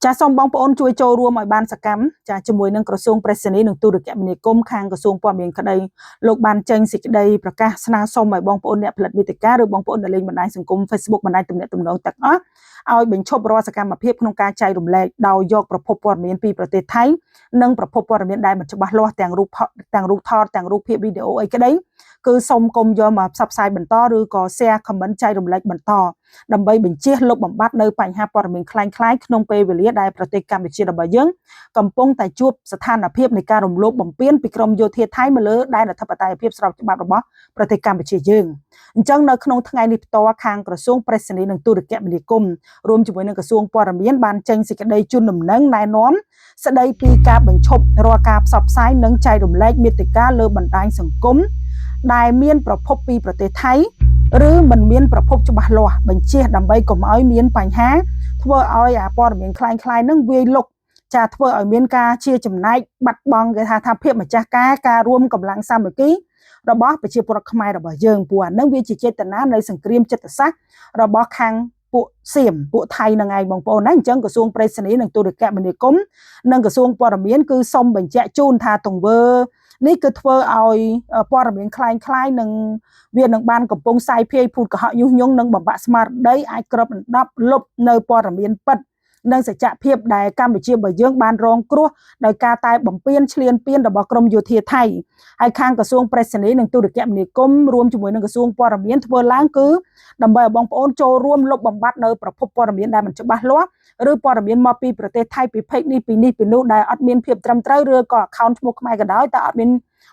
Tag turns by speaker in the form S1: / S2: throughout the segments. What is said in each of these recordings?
S1: ចាសូមបងប្អូនជួយចូលរួមឲ្យបានសកម្មចាជាមួយនឹងក្រសួងប្រៃសណីនិងទូរគមនាគមន៍ខាងក្រសួងព័ត៌មានក្តីលោកបានចេញសេចក្តីប្រកាសស្នើសុំឲ្យបងប្អូនអ្នកផលិតមាតិកាឬបងប្អូនដែលលេងបណ្ដាញសង្គម Facebook បណ្ដាញទំនាក់ទំនងទាំងអស់ឲ្យបញ្ឈប់រាល់សកម្មភាពក្នុងការចែករំលែកដោយយកប្រភពព័ត៌មានពីប្រទេសថៃនិងប្រភពព័ត៌មានដែលមិនច្បាស់លាស់ទាំងរូបថតទាំងរូបភាពវីដេអូអីក្តីគឺសូមកុំយកមកផ្សព្វផ្សាយបន្តឬក៏ share comment ចែករំលែកបន្តដើម្បីបញ្ជៀសលុបបំបាត់នៅបញ្ហាព័ត៌មានคล้ายៗក្នុងពេលវេលាដែលប្រទេសកម្ពុជារបស់យើងកំពុងតែជួបស្ថានភាពនៃការរំលោភបំពានពីក្រមយោធាថៃមកលើដែនអធិបតេយ្យភាពស្របច្បាប់របស់ប្រទេសកម្ពុជាយើងអញ្ចឹងនៅក្នុងថ្ងៃនេះផ្ទាល់ខាងក្រសួងប្រៃសណីនិងទូរគមនាគមន៍រួមជាមួយនឹងក្រសួងព័ត៌មានបានចេញសេចក្តីជូនដំណឹងណែនាំស្តីពីការបញ្ឈប់រាល់ការផ្សព្វផ្សាយនិងចែករំលែកមាតិកាលើបណ្ដាញសង្គមដែលមានប្រភពពីប្រទេសថៃឬមិនមានប្រភពច្បាស់លាស់បញ្ជាដើម្បីកុំឲ្យមានបញ្ហាធ្វើឲ្យព័ត៌មានคล้ายៗនឹងវាយលុកចាធ្វើឲ្យមានការជាចំណែកបាត់បង់គេថាភាពម្ចាស់ការរួមកម្លាំងសាមគ្គីរបស់ប្រជាពលរដ្ឋខ្មែររបស់យើងព្រោះអានឹងវាជាចេតនានៃសង្គ្រាមចិត្តសាស្ត្ររបស់ខាងពួកសៀមពួកថៃនឹងឯងបងប្អូនណាអញ្ចឹងក្រសួងប្រៃសណីនិងទូរគមនាគមន៍និងក្រសួងព័ត៌មានគឺសូមបញ្ជាក់ជូនថាទង្វើនេះគឺធ្វើឲ្យព័ត៌មានคล้ายៗនឹងវានឹងបានកំពុងសាយភាយភូតកុហកយុះញងនិងបំបាក់ស្មារតីអាចគ្របដណ្ដប់លុបនៅព័ត៌មានពិតនិងសច្ចភាពដែលកម្ពុជារបស់យើងបានរងគ្រោះដោយការតែបំពេញឈ្លានពានរបស់ក្រមយោធាថៃហើយខាងក្រសួងប្រៃសណីនិងទូរគមនាគមន៍រួមជាមួយនឹងក្រសួងព័ត៌មានធ្វើឡើងគឺដើម្បីឲ្យបងប្អូនចូលរួមលុបបំបាត់នៅប្រភពព័ត៌មានដែលមិនច្បាស់លាស់ឬព័ត៌មានមកពីប្រទេសថៃពីផេកនេះពីនេះពីនោះដែលអត់មានភាពត្រឹមត្រូវឬក៏ account ឈ្មោះខ្មែរក៏ដោយតែអត់មាន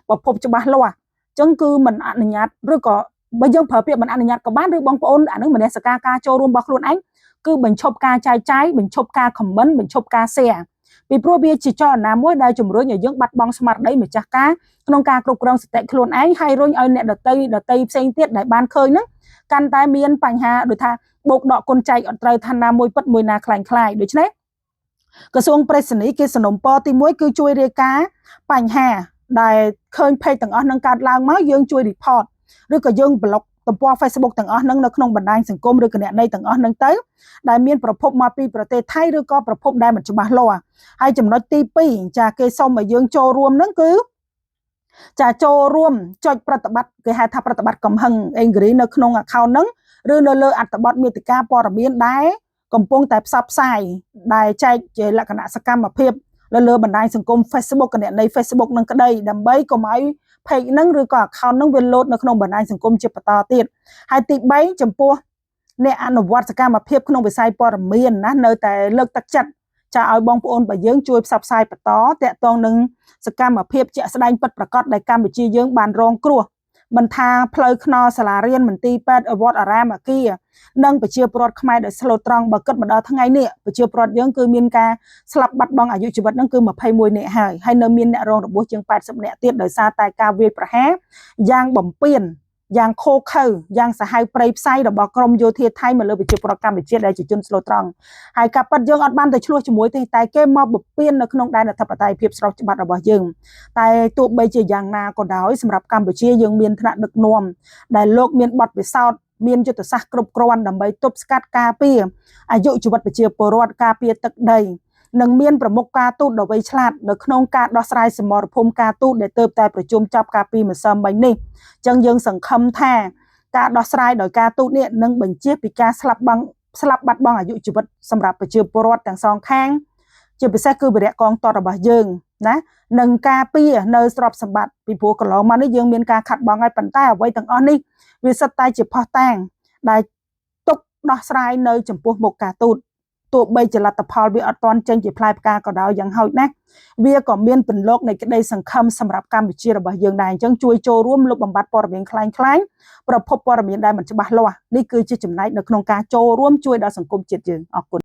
S1: ប្រភពច្បាស់លាស់អញ្ចឹងគឺមិនអនុញ្ញាតឬក៏បើយើងប្រើពាក្យមិនអនុញ្ញាតក៏បានឬបងប្អូនអានឹងមនសិការការចូលរួមរបស់ខ្លួនឯងគឺបញ្ឈប់ការចែកចាយបញ្ឈប់ការ comment បញ្ឈប់ការ share ពីព្រោះវាជាចលនាមួយដែលជំរុញឲ្យយើងបាត់បង់ស្មារតីម្ចាស់ការក្នុងការគ្រប់គ្រងសតិខ្លួនឯងហើយរុញឲ្យអ្នកដតីផ្សេងទៀតដែលបានឃើញហ្នឹងកាន់តែមានបញ្ហាដូចថាបោកដកគុណចែកអត់ត្រូវឋានៈមួយពិតមួយណាคล้ายដូច្នេះក្រសួងប្រៃសណីគេសំណូមពរទី1គឺជួយរាយការណ៍បញ្ហាដែលឃើញ page ទាំងអស់នឹងកើតឡើងមកយើងជួយ report ឬក៏យើង block ទំព័រ Facebook ទាំងអស់នឹងនៅក្នុងបណ្ដាញសង្គមឬគណនីទាំងអស់នឹងទៅដែលមានប្រភពមកពីប្រទេសថៃឬក៏ប្រភពដែលមិនច្បាស់លាស់ហើយចំណុចទី2ចាគេសូមឲ្យយើងចូលរួមនឹងគឺចាចូលរួមចុចប្រតិបត្តិគេហៅថាប្រតិបត្តិកំហឹងអេងគ្រីនៅក្នុង account ហ្នឹងឬនៅលើអត្ថបទមាតិកាព័ត៌មានដែលកំពុងតែផ្សព្វផ្សាយដែលចែកជាលក្ខណៈសកម្មភាពលើបណ្ដាញសង្គម Facebook គណនី Facebook នឹងក្តីដើម្បីកុំឲ្យ page ហ្នឹងឬក៏ account ហ្នឹងវាលោតនៅក្នុងបណ្ដាញសង្គមជាបន្តទៀតហើយទី3ចំពោះអ្នកអនុវត្តសកម្មភាពក្នុងវិស័យព័ត៌មានណានៅតែលើកទឹកចិត្តចាឲ្យបងប្អូនរបស់យើងជួយផ្សព្វផ្សាយបន្តតាក់ទងនឹងសកម្មភាពជាក់ស្ដែងពិតប្រាកដដែលកម្ពុជាយើងបានរងគ្រោះមិនថាផ្លូវថ្នល់សាលារៀនមន្ទីរពេទ្យវត្តអារាមអគារនិងប្រជាពលរដ្ឋខ្មែរដែលស្លូតត្រង់បើគិតមកដល់ថ្ងៃនេះប្រជាពលរដ្ឋយើងគឺមានការស្លាប់បាត់បង់អាយុជីវិតហ្នឹងគឺ21នាក់ហើយនៅមានអ្នករងរបួសជាង80នាក់ទៀតដោយសារតែការវាយប្រហារយ៉ាងបំពានយ៉ាងខូខើយ៉ាងសាហាវព្រៃផ្សៃរបស់ក្រមយោធាថៃមកលើប្រជាពលរដ្ឋកម្ពុជាដែលជាជនស្លូតត្រង់ហើយការប៉ັດយើងអត់បានទៅឆ្លោះជាមួយទេតែគេមកបំពេញនៅក្នុងដែនអធិបតេយ្យភាពស្របច្បាប់របស់យើងតែទោះបីជាយ៉ាងណាក៏ដោយសម្រាប់កម្ពុជាយើងមានថ្នាក់ដឹកនាំដែលលោកមានបទពិសោធន៍មានយុទ្ធសាស្ត្រគ្រប់គ្រាន់ដើម្បីទប់ស្កាត់ការពារអាយុជីវិតប្រជាពលរដ្ឋការពារទឹកដីនិងមានប្រមុខការទូតដ៏វៃឆ្លាតនៅក្នុងការដោះស្រាយសមរភូមិការទូតដែលទើបតែប្រជុំចប់កាលពីម្សិលមិញនេះអញ្ចឹងយើងសង្ឃឹមថាការដោះស្រាយដោយការទូតនេះនឹងបញ្ជៀសពីការស្លាប់បាត់បង់អាយុជីវិតសម្រាប់ប្រជាពលរដ្ឋទាំងសងខាងជាពិសេសគឺវីរៈកងទ័ពរបស់យើងណានឹងការពារនៅទ្រព្យសម្បត្តិពីព្រោះកន្លងមកនេះយើងមានការខាត់បងហើយប៉ុន្តែអ្វីទាំងអស់នេះវាសិតតែជាផុសតាងដែលទុកដោះស្រាយនៅចំពោះមុខការទូតទោះបីជាលទ្ធផលវាអត់ទាន់ចេញជាផ្លែផ្កាក៏ដោយយ៉ាងហោចណាស់វាក៏មានពន្លកនៃក្តីសង្ឃឹមសម្រាប់កម្ពុជារបស់យើងដែរអញ្ចឹងជួយចូលរួមលុបបំបាត់ព័ត៌មានคล้ายប្រភពព័ត៌មានដែលមិនច្បាស់លាស់នេះគឺជាចំណែកនៅក្នុងការចូលរួមជួយដល់សង្គមជាតិយើងអរគុណ